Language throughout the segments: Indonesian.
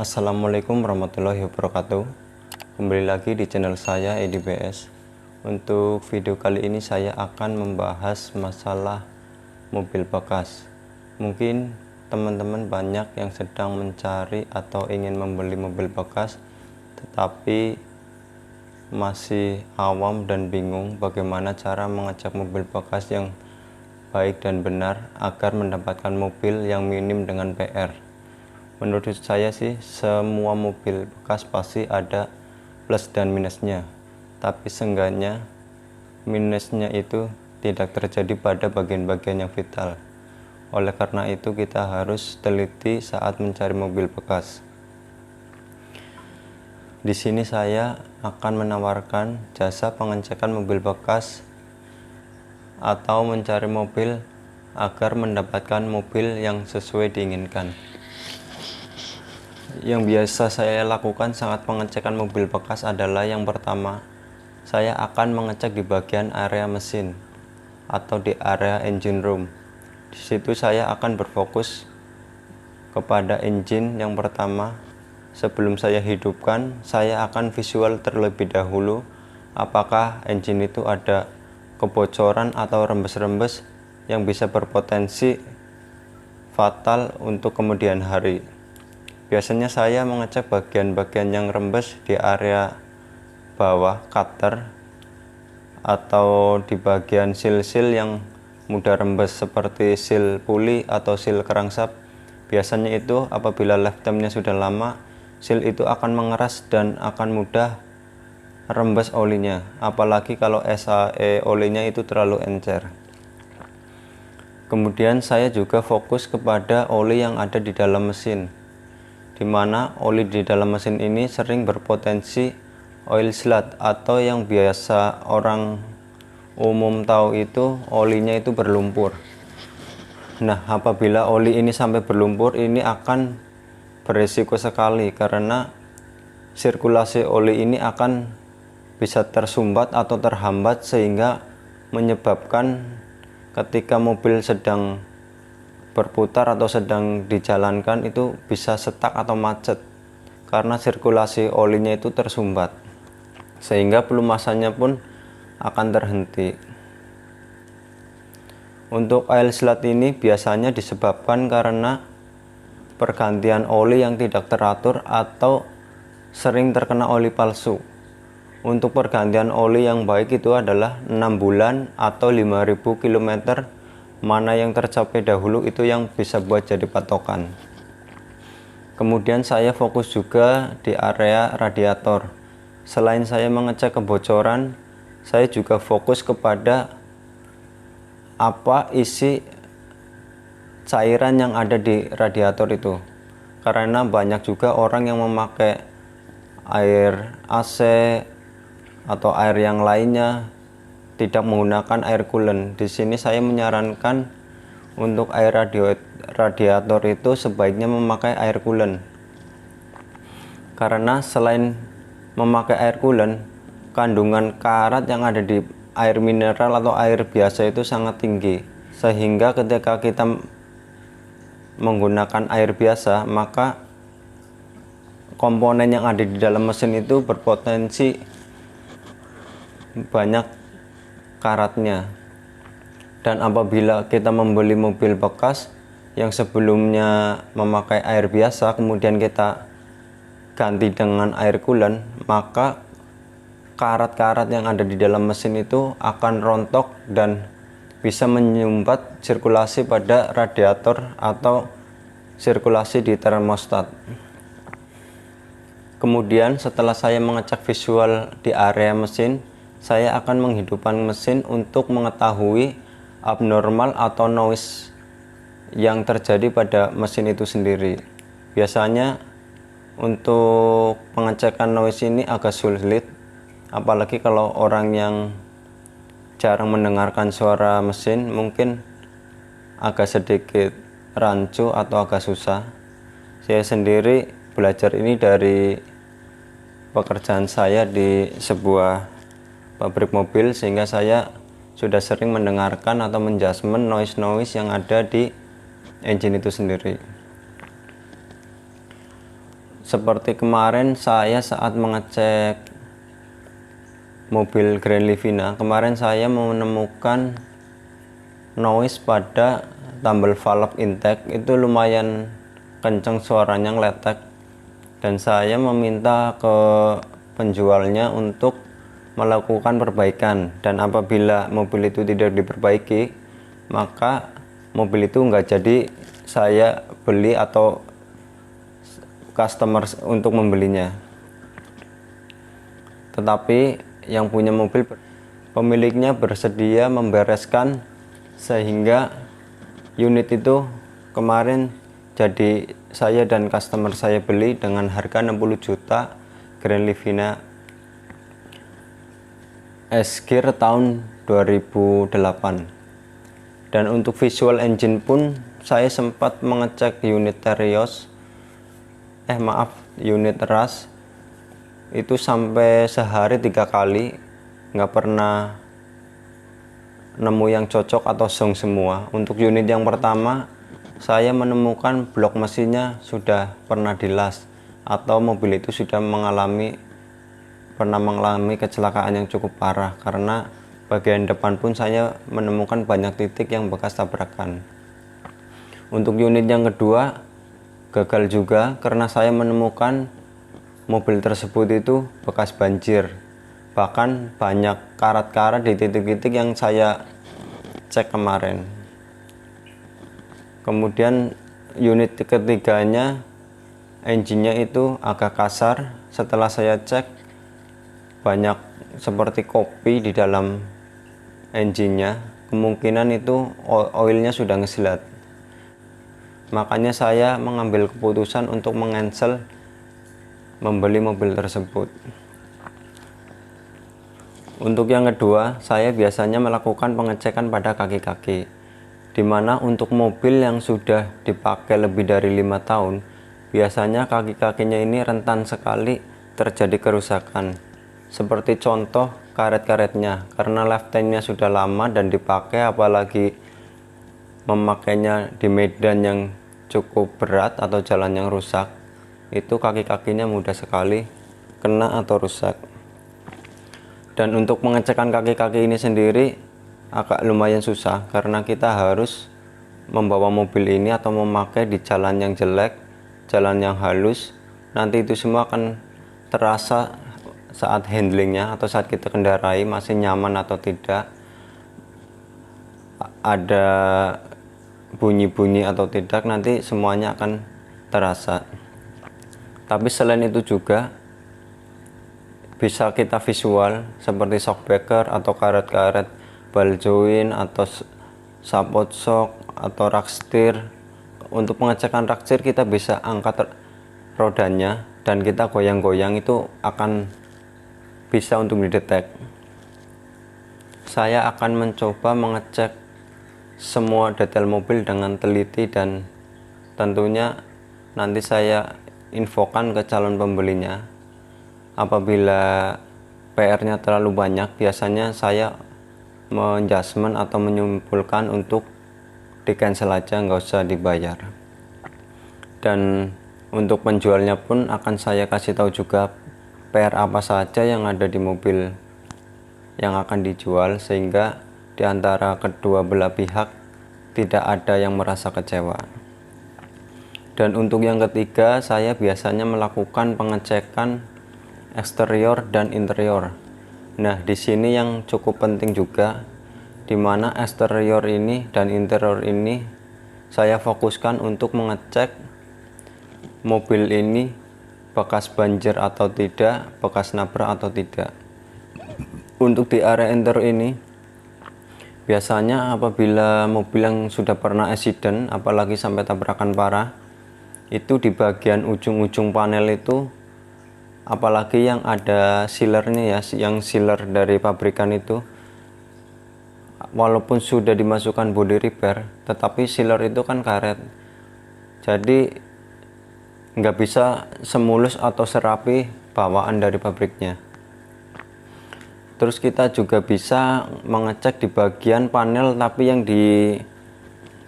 Assalamualaikum warahmatullahi wabarakatuh. Kembali lagi di channel saya EDBS. Untuk video kali ini saya akan membahas masalah mobil bekas. Mungkin teman-teman banyak yang sedang mencari atau ingin membeli mobil bekas, tetapi masih awam dan bingung bagaimana cara mengecek mobil bekas yang baik dan benar agar mendapatkan mobil yang minim dengan PR. Menurut saya sih semua mobil bekas pasti ada plus dan minusnya, tapi seenggaknya minusnya itu tidak terjadi pada bagian-bagian yang vital. Oleh karena itu kita harus teliti saat mencari mobil bekas. Di sini saya akan menawarkan jasa pengecekan mobil bekas atau mencari mobil agar mendapatkan mobil yang sesuai diinginkan. Yang biasa saya lakukan saat pengecekan mobil bekas adalah yang pertama, saya akan mengecek di bagian area mesin atau di area engine room. Di situ saya akan berfokus kepada engine yang pertama. Sebelum saya hidupkan, saya akan visual terlebih dahulu apakah engine itu ada kebocoran atau rembes-rembes yang bisa berpotensi fatal untuk kemudian hari. Biasanya saya mengecek bagian-bagian yang rembes di area bawah cutter atau di bagian seal-seal yang mudah rembes seperti seal puli atau seal crankshaft. Biasanya itu apabila lifetime-nya sudah lama, seal itu akan mengeras dan akan mudah rembes olinya, apalagi kalau SAE olinya itu terlalu encer. Kemudian saya juga fokus kepada oli yang ada di dalam mesin, di mana oli di dalam mesin ini sering berpotensi oil slat atau yang biasa orang umum tahu itu olinya itu berlumpur. Nah, apabila oli ini sampai berlumpur, ini akan berisiko sekali karena sirkulasi oli ini akan bisa tersumbat atau terhambat sehingga menyebabkan ketika mobil sedang berputar atau sedang dijalankan itu bisa stuck atau macet karena sirkulasi olinya itu tersumbat sehingga pelumasannya pun akan terhenti. Untuk oil slat ini biasanya disebabkan karena pergantian oli yang tidak teratur atau sering terkena oli palsu. Untuk pergantian oli yang baik itu adalah 6 bulan atau 5.000 km. Mana yang tercapai dahulu itu yang bisa buat jadi patokan. Kemudian saya fokus juga di area radiator. Selain saya mengecek kebocoran, saya juga fokus kepada apa isi cairan yang ada di radiator itu. Karena banyak juga orang yang memakai air AC atau air yang lainnya, tidak menggunakan air coolant. Di sini saya menyarankan untuk air radiator itu sebaiknya memakai air coolant. Karena selain memakai air coolant, kandungan karat yang ada di air mineral atau air biasa itu sangat tinggi. Sehingga ketika kita menggunakan air biasa, maka komponen yang ada di dalam mesin itu berpotensi banyak karatnya. Dan apabila kita membeli mobil bekas yang sebelumnya memakai air biasa kemudian kita ganti dengan air coolant, maka karat-karat yang ada di dalam mesin itu akan rontok dan bisa menyumbat sirkulasi pada radiator atau sirkulasi di termostat. Kemudian setelah saya mengecek visual di area mesin, saya akan menghidupkan mesin untuk mengetahui abnormal atau noise yang terjadi pada mesin itu sendiri. Biasanya untuk pengecekan noise ini agak sulit, apalagi kalau orang yang jarang mendengarkan suara mesin mungkin agak sedikit rancu atau agak susah. Saya sendiri belajar ini dari pekerjaan saya di sebuah pabrik mobil, sehingga saya sudah sering mendengarkan atau menjudgment noise yang ada di engine itu sendiri. Seperti kemarin saya saat mengecek mobil Grand Livina, kemarin saya menemukan noise pada tumble valve intake itu lumayan kencang suaranya, ngeletek, dan saya meminta ke penjualnya untuk melakukan perbaikan, dan apabila mobil itu tidak diperbaiki maka mobil itu nggak jadi saya beli atau customer untuk membelinya. Tetapi yang punya mobil, pemiliknya bersedia membereskan sehingga unit itu kemarin jadi saya dan customer saya beli dengan harga 60 juta Grand Livina S-Gear tahun 2008. Dan untuk visual engine pun saya sempat mengecek unit Terios, unit RAS itu sampai sehari 3 kali, nggak pernah nemu yang cocok atau song semua. Untuk unit yang pertama saya menemukan blok mesinnya sudah pernah dilas atau mobil itu sudah pernah mengalami kecelakaan yang cukup parah, karena bagian depan pun saya menemukan banyak titik yang bekas tabrakan. Untuk unit yang kedua gagal juga karena saya menemukan mobil tersebut itu bekas banjir, bahkan banyak karat-karat di titik-titik yang saya cek kemarin. Kemudian unit ketiganya engine-nya itu agak kasar, setelah saya cek banyak seperti kopi di dalam engine-nya, kemungkinan itu oilnya sudah ngeslet. Makanya saya mengambil keputusan untuk mencancel membeli mobil tersebut. Untuk yang kedua, saya biasanya melakukan pengecekan pada kaki-kaki, dimana untuk mobil yang sudah dipakai lebih dari 5 tahun, biasanya kaki-kakinya ini rentan sekali terjadi kerusakan. Seperti contoh karet-karetnya, karena lifetime-nya sudah lama dan dipakai, apalagi memakainya di medan yang cukup berat atau jalan yang rusak, itu kaki-kakinya mudah sekali kena atau rusak. Dan untuk pengecekan kaki-kaki ini sendiri agak lumayan susah, karena kita harus membawa mobil ini atau memakai di jalan yang jelek, jalan yang halus. Nanti itu semua akan terasa saat handlingnya atau saat kita kendarai masih nyaman atau tidak, ada bunyi-bunyi atau tidak, nanti semuanya akan terasa. Tapi selain itu juga bisa kita visual seperti shock breaker atau karet-karet ball joint atau support shock atau rak steer. Untuk pengecekan rak steer kita bisa angkat rodanya dan kita goyang-goyang, itu akan bisa untuk didetek. Saya akan mencoba mengecek semua detail mobil dengan teliti, dan tentunya nanti saya infokan ke calon pembelinya. Apabila PR-nya terlalu banyak, biasanya saya menjudgment atau menyimpulkan untuk di cancel aja, nggak usah dibayar. Dan untuk penjualnya pun akan saya kasih tahu juga PR apa saja yang ada di mobil yang akan dijual, sehingga di antara kedua belah pihak tidak ada yang merasa kecewa. Dan untuk yang ketiga, saya biasanya melakukan pengecekan eksterior dan interior. Nah, di sini yang cukup penting juga, di mana eksterior ini dan interior ini saya fokuskan untuk mengecek mobil ini bekas banjir atau tidak, bekas nabrak atau tidak. Untuk di area interior ini, biasanya apabila mobil yang sudah pernah accident, apalagi sampai tabrakan parah, itu di bagian ujung-ujung panel itu, apalagi yang ada sealernya ya, yang sealer dari pabrikan itu, walaupun sudah dimasukkan body repair, tetapi sealer itu kan karet, jadi nggak bisa semulus atau serapi bawaan dari pabriknya. Terus kita juga bisa mengecek di bagian panel, tapi yang di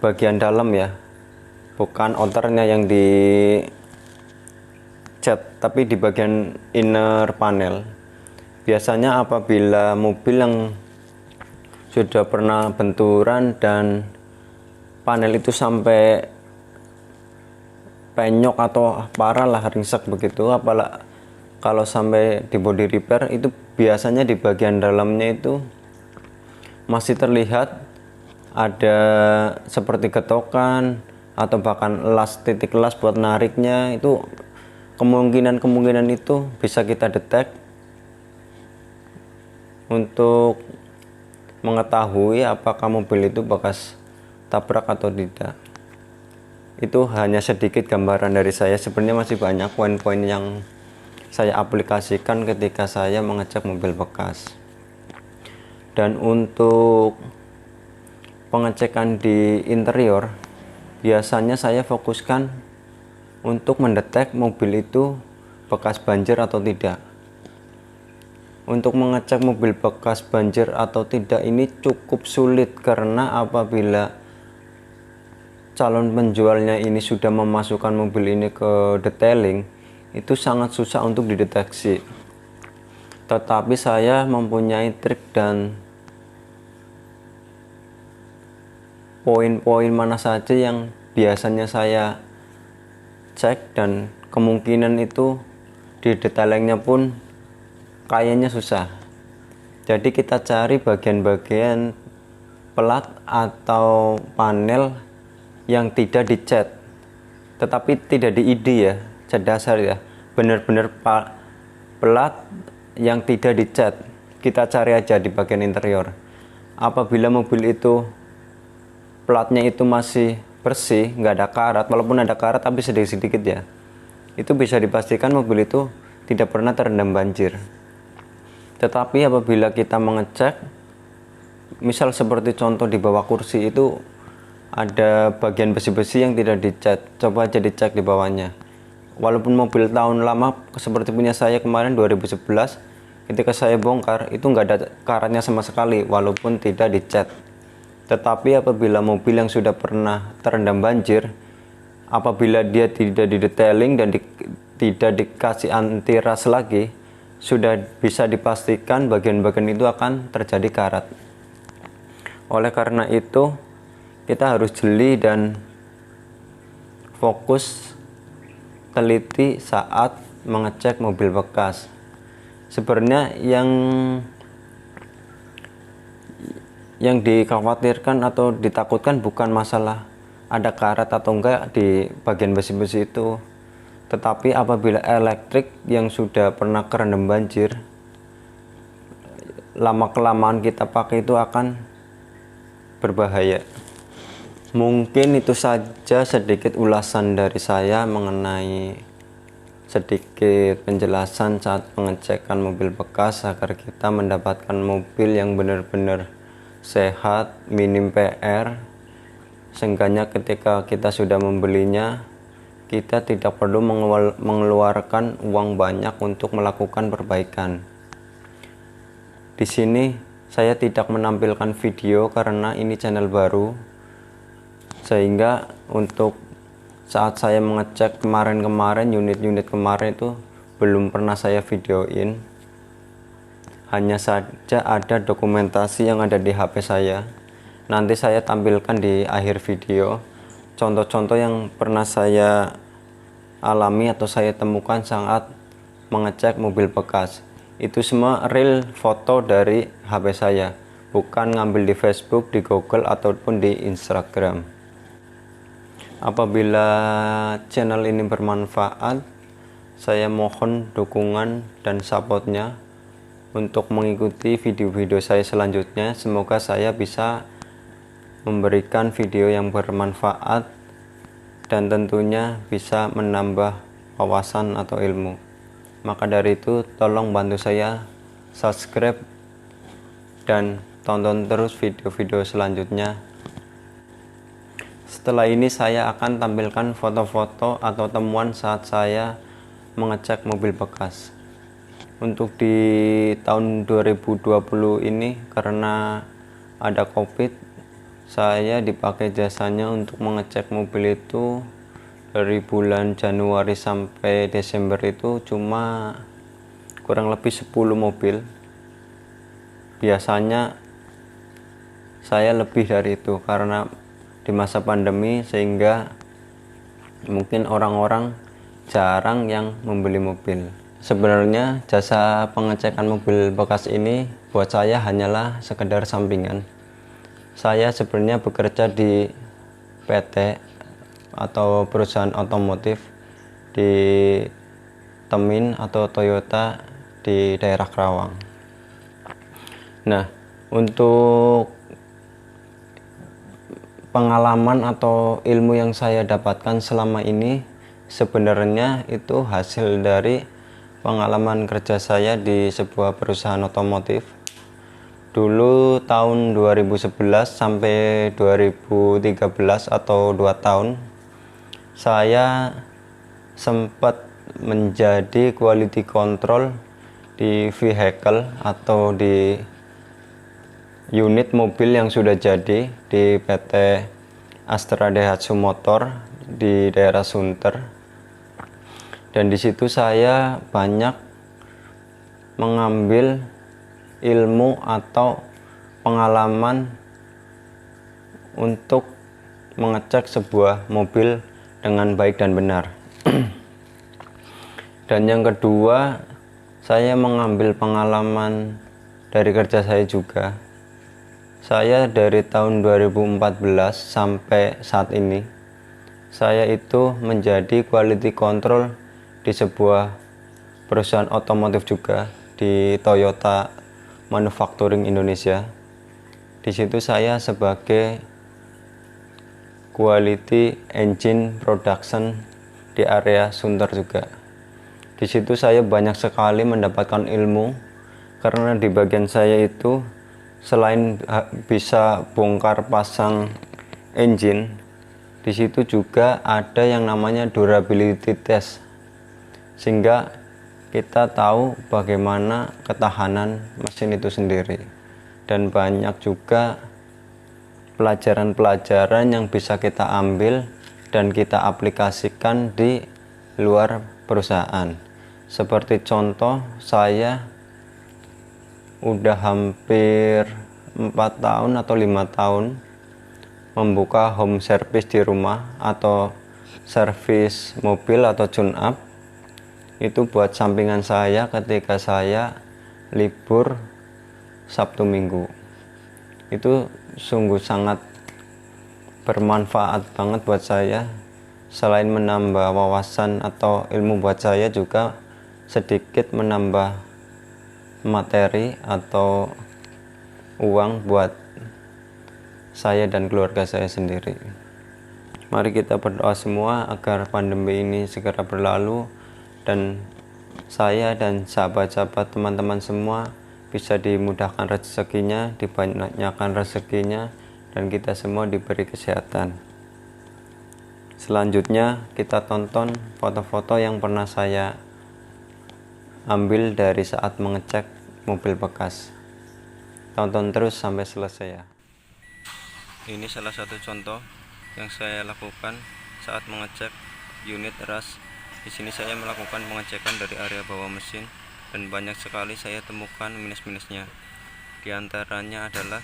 bagian dalam ya, bukan outernya yang di cat, tapi di bagian inner panel. Biasanya apabila mobil yang sudah pernah benturan dan panel itu sampai penyok atau parah lah, ringsek begitu, apalagi kalau sampai di body repair, itu biasanya di bagian dalamnya itu masih terlihat ada seperti getokan atau bahkan titik las buat nariknya. Itu kemungkinan itu bisa kita detect untuk mengetahui apakah mobil itu bekas tabrak atau tidak. Itu hanya sedikit gambaran dari saya. Sebenarnya masih banyak poin-poin yang saya aplikasikan ketika saya mengecek mobil bekas. Dan untuk pengecekan di interior, biasanya saya fokuskan untuk mendetek mobil itu bekas banjir atau tidak. Untuk mengecek mobil bekas banjir atau tidak ini cukup sulit, karena apabila calon penjualnya ini sudah memasukkan mobil ini ke detailing, itu sangat susah untuk dideteksi. Tetapi saya mempunyai trik dan poin-poin mana saja yang biasanya saya cek, dan kemungkinan itu di detailingnya pun kayaknya susah. Jadi kita cari bagian-bagian pelat atau panel yang tidak dicat, tetapi tidak di ID ya, cat dasar ya, benar-benar pelat yang tidak dicat. Kita cari aja di bagian interior. Apabila mobil itu platnya itu masih bersih, nggak ada karat, walaupun ada karat tapi sedikit-sedikit ya, itu bisa dipastikan mobil itu tidak pernah terendam banjir. Tetapi apabila kita mengecek, misal seperti contoh di bawah kursi itu ada bagian besi-besi yang tidak dicat, coba aja dicek di bawahnya. Walaupun mobil tahun lama seperti punya saya kemarin 2011, ketika saya bongkar itu nggak ada karatnya sama sekali walaupun tidak dicat. Tetapi apabila mobil yang sudah pernah terendam banjir, apabila dia tidak didetailing dan tidak dikasih anti ras lagi, sudah bisa dipastikan bagian-bagian itu akan terjadi karat. Oleh karena itu, kita harus jeli dan fokus teliti saat mengecek mobil bekas. Sebenarnya yang dikhawatirkan atau ditakutkan bukan masalah ada karat atau enggak di bagian besi-besi itu, tetapi apabila elektrik yang sudah pernah kerendam banjir, lama-kelamaan kita pakai itu akan berbahaya. Mungkin itu saja sedikit ulasan dari saya mengenai sedikit penjelasan saat pengecekan mobil bekas, agar kita mendapatkan mobil yang benar-benar sehat, minim PR. Seenggaknya ketika kita sudah membelinya, kita tidak perlu mengeluarkan uang banyak untuk melakukan perbaikan. Di sini saya tidak menampilkan video karena ini channel baru, sehingga untuk saat saya mengecek kemarin unit-unit kemarin itu belum pernah saya videoin. Hanya saja ada dokumentasi yang ada di HP saya. Nanti saya tampilkan di akhir video contoh-contoh yang pernah saya alami atau saya temukan saat mengecek mobil bekas. Itu semua real foto dari HP saya, bukan ngambil di Facebook, di Google ataupun di Instagram. Apabila channel ini bermanfaat, saya mohon dukungan dan supportnya untuk mengikuti video-video saya selanjutnya. Semoga saya bisa memberikan video yang bermanfaat dan tentunya bisa menambah wawasan atau ilmu. Maka dari itu, tolong bantu saya subscribe dan tonton terus video-video selanjutnya. Setelah ini saya akan tampilkan foto-foto atau temuan saat saya mengecek mobil bekas. Untuk di tahun 2020 ini, karena ada COVID, saya dipakai jasanya untuk mengecek mobil itu dari bulan Januari sampai Desember itu cuma kurang lebih 10 mobil. Biasanya saya lebih dari itu karena di masa pandemi, sehingga mungkin orang-orang jarang yang membeli mobil. Sebenarnya jasa pengecekan mobil bekas ini buat saya hanyalah sekedar sampingan. Saya sebenarnya bekerja di PT atau perusahaan otomotif di Temin atau Toyota di daerah Kerawang. Nah, untuk pengalaman atau ilmu yang saya dapatkan selama ini sebenarnya itu hasil dari pengalaman kerja saya di sebuah perusahaan otomotif. Dulu tahun 2011 sampai 2013 atau 2 tahun saya sempat menjadi quality control di vehicle atau di unit mobil yang sudah jadi di PT Astra Daihatsu Motor di daerah Sunter. Dan di situ saya banyak mengambil ilmu atau pengalaman untuk mengecek sebuah mobil dengan baik dan benar. Dan yang kedua, saya mengambil pengalaman dari kerja saya juga. Saya dari tahun 2014 sampai saat ini, saya itu menjadi quality control di sebuah perusahaan otomotif juga di Toyota Manufacturing Indonesia. Di situ saya sebagai quality engine production di area Sunter juga. Di situ saya banyak sekali mendapatkan ilmu karena di bagian saya itu selain bisa bongkar pasang engine, di situ juga ada yang namanya durability test, sehingga kita tahu bagaimana ketahanan mesin itu sendiri. Dan banyak juga pelajaran-pelajaran yang bisa kita ambil dan kita aplikasikan di luar perusahaan. Seperti contoh, saya udah hampir 4 tahun atau 5 tahun membuka home service di rumah atau servis mobil atau tune up. Itu buat sampingan saya ketika saya libur Sabtu Minggu. Itu sungguh sangat bermanfaat banget buat saya. Selain menambah wawasan atau ilmu buat saya, juga sedikit menambah materi atau uang buat saya dan keluarga saya sendiri. Mari kita berdoa semua agar pandemi ini segera berlalu dan saya dan sahabat-sahabat teman-teman semua bisa dimudahkan rezekinya, dibanyakkan rezekinya, dan kita semua diberi kesehatan. Selanjutnya kita tonton foto-foto yang pernah saya ambil dari saat mengecek mobil bekas. Tonton terus sampai selesai ya. Ini salah satu contoh yang saya lakukan saat mengecek unit ras. Di sini saya melakukan pengecekan dari area bawah mesin dan banyak sekali saya temukan minus-minusnya. Di antaranya adalah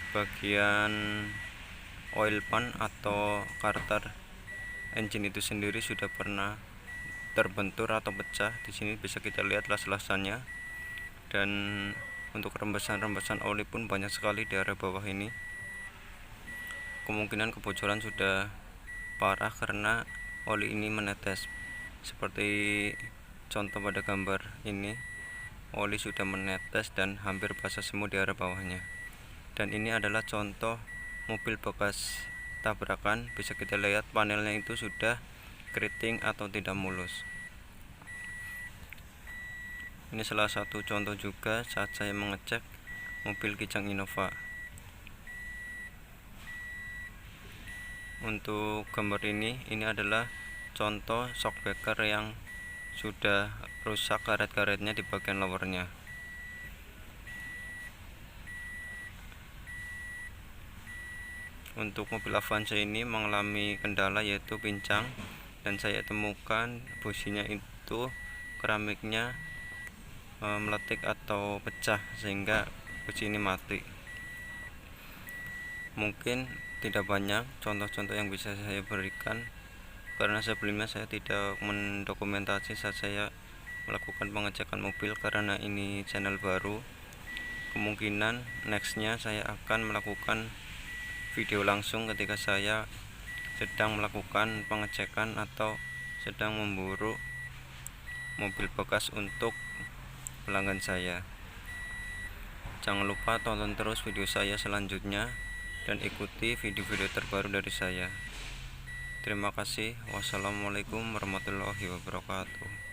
bagian oil pan atau karter engine itu sendiri sudah pernah terbentur atau pecah. Di sini bisa kita lihat las-lasannya, dan untuk rembesan-rembesan oli pun banyak sekali di area bawah ini. Kemungkinan kebocoran sudah parah karena oli ini menetes. Seperti contoh pada gambar ini, oli sudah menetes dan hampir basah semua di area bawahnya. Dan ini adalah contoh mobil bekas tabrakan. Bisa kita lihat panelnya itu sudah keriting atau tidak mulus. Ini salah satu contoh juga saat saya mengecek mobil Kijang Innova. Untuk gambar ini adalah contoh shockbreaker yang sudah rusak karet-karetnya di bagian lowernya. Untuk mobil Avanza ini mengalami kendala yaitu pincang, dan saya temukan businya itu keramiknya meletik atau pecah sehingga busi ini mati. Mungkin tidak banyak contoh-contoh yang bisa saya berikan karena sebelumnya saya tidak mendokumentasi saat saya melakukan pengecekan mobil karena ini channel baru. Kemungkinan nextnya saya akan melakukan video langsung ketika saya sedang melakukan pengecekan atau sedang memburu mobil bekas untuk pelanggan saya. Jangan lupa tonton terus video saya selanjutnya dan ikuti video-video terbaru dari saya. Terima kasih. Wassalamualaikum warahmatullahi wabarakatuh.